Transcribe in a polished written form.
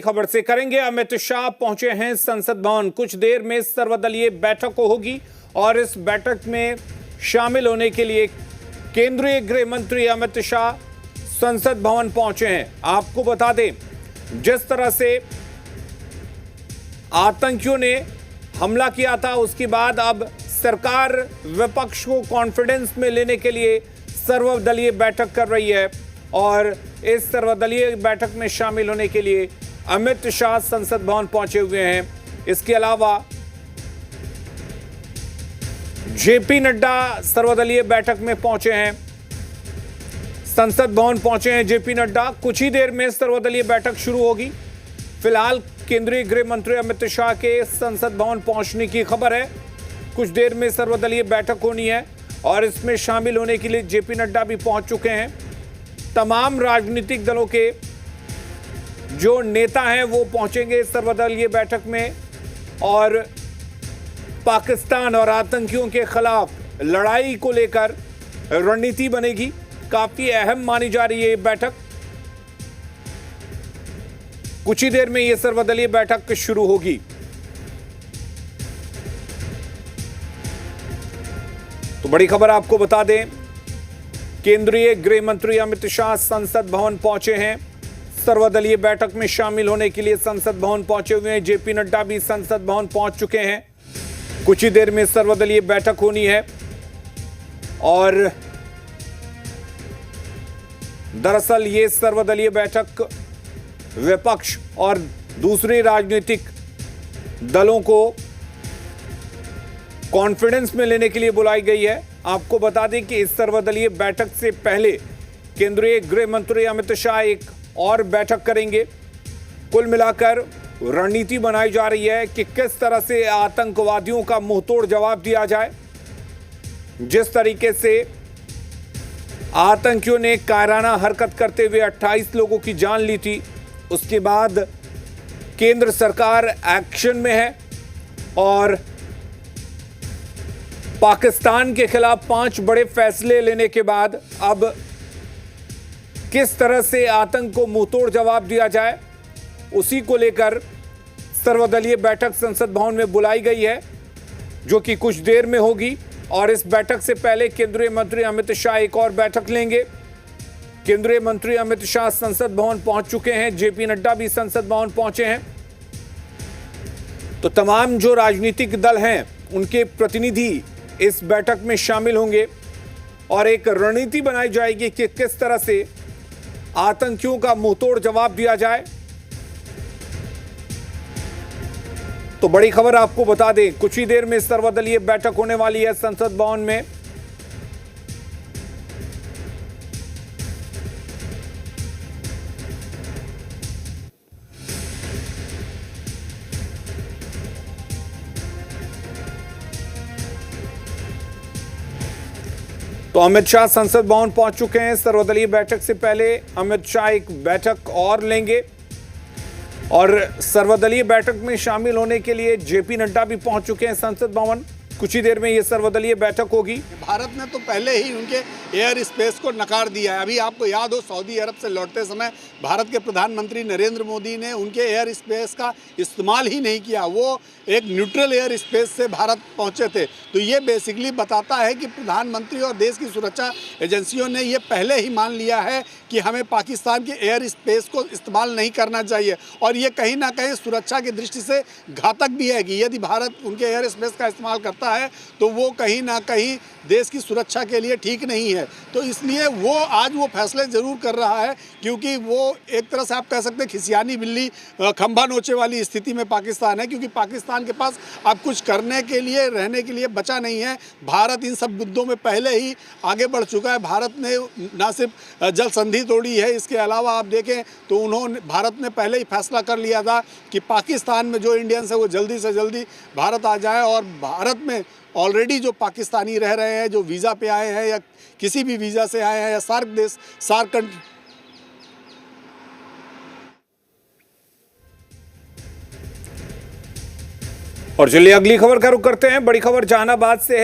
खबर से करेंगे। अमित शाह पहुंचे हैं संसद भवन। कुछ देर में सर्वदलीय बैठक होगी और इस बैठक में शामिल होने के लिए केंद्रीय गृह मंत्री अमित शाह संसद भवन पहुंचे हैं। आपको बता दें, जिस तरह से आतंकियों ने हमला किया था, उसके बाद अब सरकार विपक्ष को कॉन्फिडेंस में लेने के लिए सर्वदलीय बैठक कर रही है और इस सर्वदलीय बैठक में शामिल होने के लिए अमित शाह संसद भवन पहुंचे हुए हैं। इसके अलावा जेपी नड्डा सर्वदलीय बैठक में पहुंचे हैं, संसद भवन पहुंचे हैं जेपी नड्डा। कुछ ही देर में सर्वदलीय बैठक शुरू होगी। फिलहाल केंद्रीय गृह मंत्री अमित शाह के संसद भवन पहुंचने की खबर है। कुछ देर में सर्वदलीय बैठक होनी है और इसमें शामिल होने के लिए जेपी नड्डा भी पहुंच चुके हैं। तमाम राजनीतिक दलों के जो नेता हैं वो पहुंचेंगे सर्वदलीय बैठक में और पाकिस्तान और आतंकियों के खिलाफ लड़ाई को लेकर रणनीति बनेगी। काफी अहम मानी जा रही है ये बैठक। कुछ ही देर में ये सर्वदलीय बैठक शुरू होगी। तो बड़ी खबर आपको बता दें, केंद्रीय गृह मंत्री अमित शाह संसद भवन पहुंचे हैं। सर्वदलीय बैठक में शामिल होने के लिए संसद भवन पहुंचे हुए हैं। जेपी नड्डा भी संसद भवन पहुंच चुके हैं। कुछ ही देर में सर्वदलीय बैठक होनी है और दरअसल ये सर्वदलीय बैठक विपक्ष और दूसरे राजनीतिक दलों को कॉन्फिडेंस में लेने के लिए बुलाई गई है। आपको बता दें कि इस सर्वदलीय बैठक से पहले केंद्रीय गृह मंत्री अमित शाह एक और बैठक करेंगे। कुल मिलाकर रणनीति बनाई जा रही है कि किस तरह से आतंकवादियों का मुंहतोड़ जवाब दिया जाए। जिस तरीके से आतंकियों ने कायराना हरकत करते हुए 28 लोगों की जान ली थी, उसके बाद केंद्र सरकार एक्शन में है और पाकिस्तान के खिलाफ 5 बड़े फैसले लेने के बाद अब किस तरह से आतंक को मुंहतोड़ जवाब दिया जाए, उसी को लेकर सर्वदलीय बैठक संसद भवन में बुलाई गई है, जो कि कुछ देर में होगी। और इस बैठक से पहले केंद्रीय मंत्री अमित शाह एक और बैठक लेंगे। केंद्रीय मंत्री अमित शाह संसद भवन पहुंच चुके हैं। जेपी नड्डा भी संसद भवन पहुंचे हैं। तो तमाम जो राजनीतिक दल हैं उनके प्रतिनिधि इस बैठक में शामिल होंगे और एक रणनीति बनाई जाएगी कि किस तरह से आतंकियों का मुंहतोड़ जवाब दिया जाए। तो बड़ी खबर आपको बता दें, कुछ ही देर में सर्वदलीय बैठक होने वाली है संसद भवन में। तो अमित शाह संसद भवन पहुंच चुके हैं। सर्वदलीय बैठक से पहले अमित शाह एक बैठक और लेंगे और सर्वदलीय बैठक में शामिल होने के लिए जेपी नड्डा भी पहुंच चुके हैं संसद भवन। कुछ ही देर में ये सर्वदलीय बैठक होगी। भारत ने तो पहले ही उनके एयर स्पेस को नकार दिया है। अभी आपको याद हो, सऊदी अरब से लौटते समय भारत के प्रधानमंत्री नरेंद्र मोदी ने उनके एयर स्पेस का इस्तेमाल ही नहीं किया। वो एक न्यूट्रल एयर स्पेस से भारत पहुंचे थे। तो ये बेसिकली बताता है कि प्रधानमंत्री और देश की सुरक्षा एजेंसियों ने ये पहले ही मान लिया है कि हमें पाकिस्तान के एयर स्पेस को इस्तेमाल नहीं करना चाहिए और ये कहीं ना कहीं सुरक्षा की दृष्टि से घातक भी है कि यदि भारत उनके एयर स्पेस का इस्तेमाल करता है तो वो कहीं ना कहीं देश की सुरक्षा के लिए ठीक नहीं है। तो इसलिए वो आज वो फैसले जरूर कर रहा है, क्योंकि वो एक तरह से आप कह सकते हैं खिसियानी बिल्ली खंभा नोचे वाली स्थिति में पाकिस्तान है, क्योंकि पाकिस्तान के पास अब कुछ करने के लिए, रहने के लिए बचा नहीं है। भारत इन सब मुद्दों में पहले ही आगे बढ़ चुका है। भारत ने ना सिर्फ जल संधि तोड़ी है, इसके अलावा आप देखें तो भारत ने पहले ही फैसला कर लिया था कि पाकिस्तान में जो इंडियंस है वो जल्दी से जल्दी भारत आ जाए। और भारत में ऑलरेडी जो पाकिस्तानी रह रहे हैं, जो वीज़ा पे आए हैं या किसी भी वीज़ा से आए हैं या सार्क कंट्री। और चलिए अगली खबर का रुख करते हैं। बड़ी खबर जहानाबाद से है।